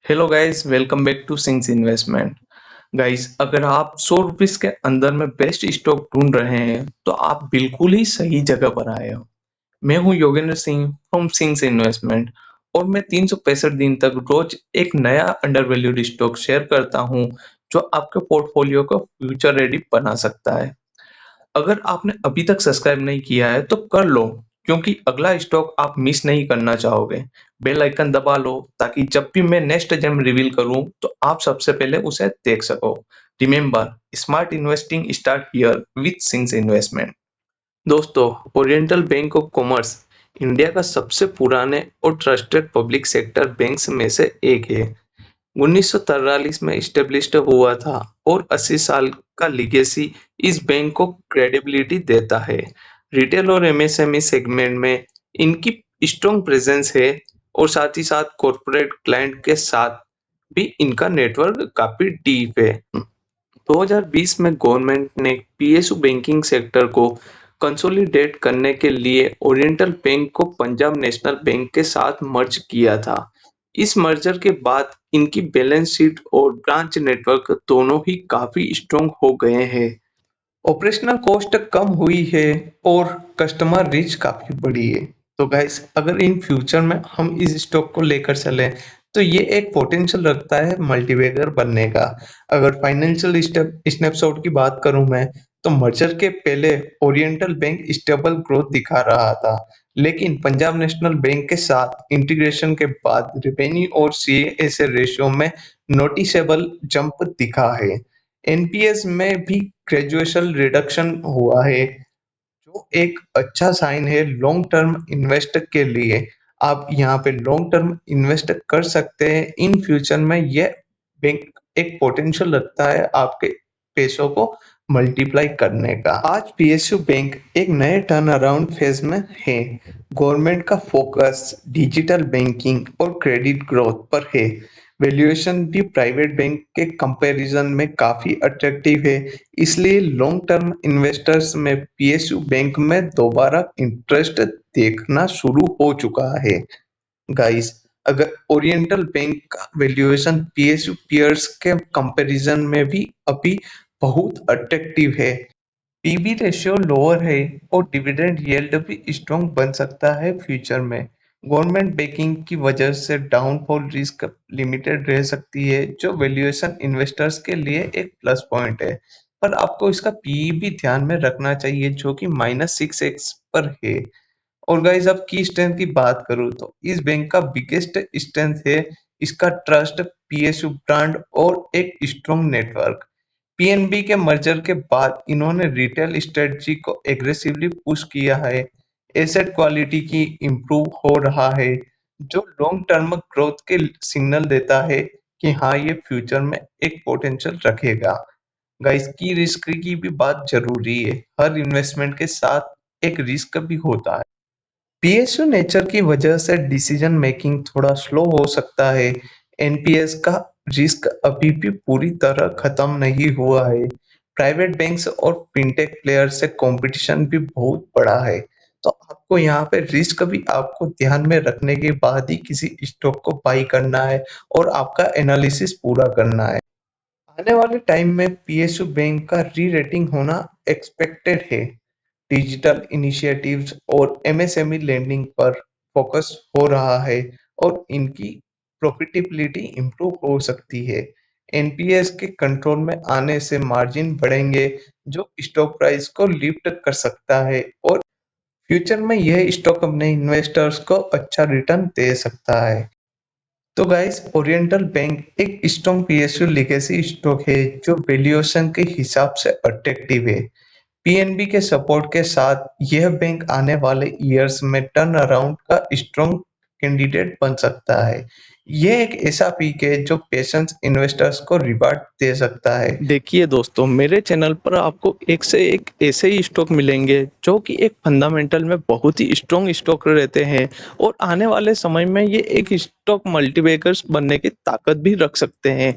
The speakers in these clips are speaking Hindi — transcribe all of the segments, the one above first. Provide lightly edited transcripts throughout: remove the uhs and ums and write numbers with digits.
Hello guys, welcome back to सिंग्स इन्वेस्टमेंट। गाइस, अगर आप 100 रुपीज के अंदर में बेस्ट स्टॉक ढूंढ रहे हैं तो आप बिल्कुल ही सही जगह पर आए हो। मैं हूं Yogendra Singh from sings investment और मैं 365 दिन तक रोज एक नया अंडर वैल्यूड स्टॉक शेयर करता हूं जो आपके पोर्टफोलियो को फ्यूचर रेडी बना सकता है। अगर आपने अभी तक सब्सक्राइब नहीं किया है तो कर लो, क्योंकि अगला स्टॉक आप मिस नहीं करना चाहोगे। बेल आइकन दबा लो ताकि जब भी मैं नेक्स्ट जेम रिवील करूं तो आप सबसे पहले उसे देख सको। Remember, smart investing start here with सिंग्स इन्वेस्टमेंट। दोस्तों, Oriental Bank of Commerce India का सबसे पुराने और ट्रस्टेड पब्लिक सेक्टर बैंक्स में से एक है। 1943 में इस्टेब्लिश्ड हुआ था और 80 साल का लिगेसी इस बैंक को क्रेडिबिलिटी देता है। रिटेल और एमएसएमई सेगमेंट में इनकी स्ट्रॉन्ग प्रेजेंस है और साथ ही साथ कॉर्पोरेट क्लाइंट के साथ भी इनका नेटवर्क काफी डीप है। 2020 में गवर्नमेंट ने पीएसयू बैंकिंग सेक्टर को कंसोलिडेट करने के लिए ओरिएंटल बैंक को पंजाब नेशनल बैंक के साथ मर्ज किया था। इस मर्जर के बाद इनकी बैलेंस शीट और ब्रांच नेटवर्क दोनों ही काफी स्ट्रॉन्ग हो गए हैं। ऑपरेशनल कॉस्ट कम हुई है और कस्टमर रीच काफी बढ़ी है। तो गाइस, अगर इन फ्यूचर में हम इस स्टॉक को लेकर चलें तो ये एक पोटेंशियल रखता है मल्टीबैगर बनने का। अगर फाइनेंशियल स्नैपशॉट की बात करूं मैं, तो मर्जर के पहले ओरिएंटल बैंक स्टेबल ग्रोथ दिखा रहा था, लेकिन पंजाब नेशनल बैंक के साथ इंटीग्रेशन के बाद रेवेन्यू और सीए से रेशियो में नोटिसेबल जंप दिखा है। एनपीएस में भी ग्रेजुएशन रिडक्शन हुआ है, जो एक अच्छा साइन है लॉन्ग टर्म इन्वेस्ट के लिए। आप यहाँ पे लॉन्ग टर्म इन्वेस्ट कर सकते हैं। इन फ्यूचर में यह बैंक एक पोटेंशियल रखता है आपके पैसों को मल्टीप्लाई करने का। आज पीएसयू बैंक एक नए टर्न अराउंड फेज में है। गवर्नमेंट का फोकस डिजिटल बैंकिंग और क्रेडिट ग्रोथ पर है। वैल्यूएशन भी प्राइवेट बैंक के कंपैरिजन में काफी अट्रैक्टिव है, इसलिए लॉन्ग टर्म इन्वेस्टर्स में पीएसयू बैंक में दोबारा इंटरेस्ट देखना शुरू हो चुका है। गाइस, अगर ओरिएंटल बैंक का वैल्यूएशन पीएसयू पीयर्स के कंपैरिजन में भी अभी बहुत अट्रैक्टिव है। पीबी रेशियो लोअर है और डिविडेंड यील्ड भी स्ट्रॉन्ग बन सकता है फ्यूचर में। गवर्नमेंट बैकिंग की वजह से डाउनफॉल रिस्क लिमिटेड रह सकती है, जो वैल्यूएशन इन्वेस्टर्स के लिए एक प्लस पॉइंट है। पर आपको इसका पीई भी ध्यान में रखना चाहिए, जो कि -6x पर है। और गाइस, अब की स्ट्रेंथ की बात करूँ तो इस बैंक का बिगेस्ट स्ट्रेंथ है इसका ट्रस्ट, पीएसयू ब्रांड और एक स्ट्रॉन्ग नेटवर्क। पीएनबी के मर्जर के बाद इन्होंने रिटेल स्ट्रेटजी को एग्रेसिवली पुश किया है। एसेट क्वालिटी की इम्प्रूव हो रहा है, जो लॉन्ग टर्म ग्रोथ के सिग्नल देता है कि हाँ, ये फ्यूचर में एक पोटेंशियल रखेगा। गाइस, की रिस्क की भी बात जरूरी है। हर इन्वेस्टमेंट के साथ एक रिस्क भी होता है। पीएसयू नेचर की वजह से डिसीजन मेकिंग थोड़ा स्लो हो सकता है। एनपीएस का रिस्क अभी भी पूरी तरह खत्म नहीं हुआ है। प्राइवेट बैंक्स और फिनटेक प्लेयर से कंपटीशन भी बहुत बड़ा है। तो आपको यहाँ पे रिस्क भी आपको ध्यान में रखने के बाद ही किसी स्टॉक को बाई करना है और आपका एनालिसिस पूरा करना है। आने वाले टाइम में पीएसयू बैंक का री रेटिंग होना एक्सपेक्टेड है। डिजिटल इनिशिएटिव्स और एमएसएमई लेंडिंग पर फोकस हो रहा है और इनकी प्रॉफिटेबिलिटी इंप्रूव हो सकती है। एनपीएस के कंट्रोल में आने से मार्जिन बढ़ेंगे, जो स्टॉक प्राइस को लिफ्ट कर सकता है और फ्यूचर में यह स्टॉक अपने इन्वेस्टर्स को अच्छा रिटर्न दे सकता है। तो गाइस, ओरिएंटल बैंक एक स्ट्रॉन्ग पीएसयू लिगेसी स्टॉक है, जो वैल्यूएशन के हिसाब से अट्रैक्टिव है। पीएनबी के सपोर्ट के साथ यह बैंक आने वाले ईयर्स में टर्न अराउंड का स्ट्रॉन्ग कैंडिडेट बन सकता है। यह एक ऐसा पीक है जो पेशेंस इन्वेस्टर्स को रिवार्ड दे सकता है। देखिए दोस्तों, मेरे चैनल पर आपको एक से एक ऐसे ही स्टॉक मिलेंगे जो कि एक फंडामेंटल में बहुत ही स्ट्रॉन्ग स्टॉक रहते हैं और आने वाले समय में ये एक स्टॉक मल्टीबैगर्स बनने की ताकत भी रख सकते हैं।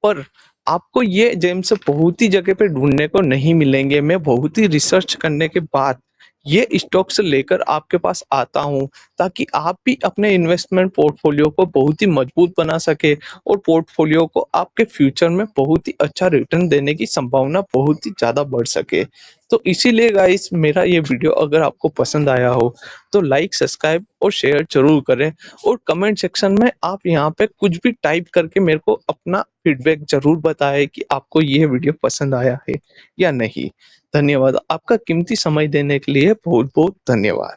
पर आपको ये जेम्स बहुत ही जगह पे ढूँढने को नहीं मिलेंगे। मैं बहुत ही रिसर्च करने के बाद ये स्टॉक्स लेकर आपके पास आता हूँ ताकि आप भी अपने इन्वेस्टमेंट पोर्टफोलियो को बहुत ही मजबूत बना सके और पोर्टफोलियो को आपके फ्यूचर में बहुत ही अच्छा रिटर्न देने की संभावना बहुत ही ज़्यादा बढ़ सके। तो इसीलिए गाइस मेरा ये वीडियो अगर आपको पसंद आया हो तो लाइक, सब्सक्राइब और शेयर ज़रूर करें और कमेंट सेक्शन में आप यहाँ पे कुछ भी टाइप करके मेरे को अपना फीडबैक ज़रूर बताएँ कि आपको ये वीडियो पसंद आया है या नहीं। धन्यवाद। आपका कीमती समय देने के लिए बहुत-बहुत धन्यवाद।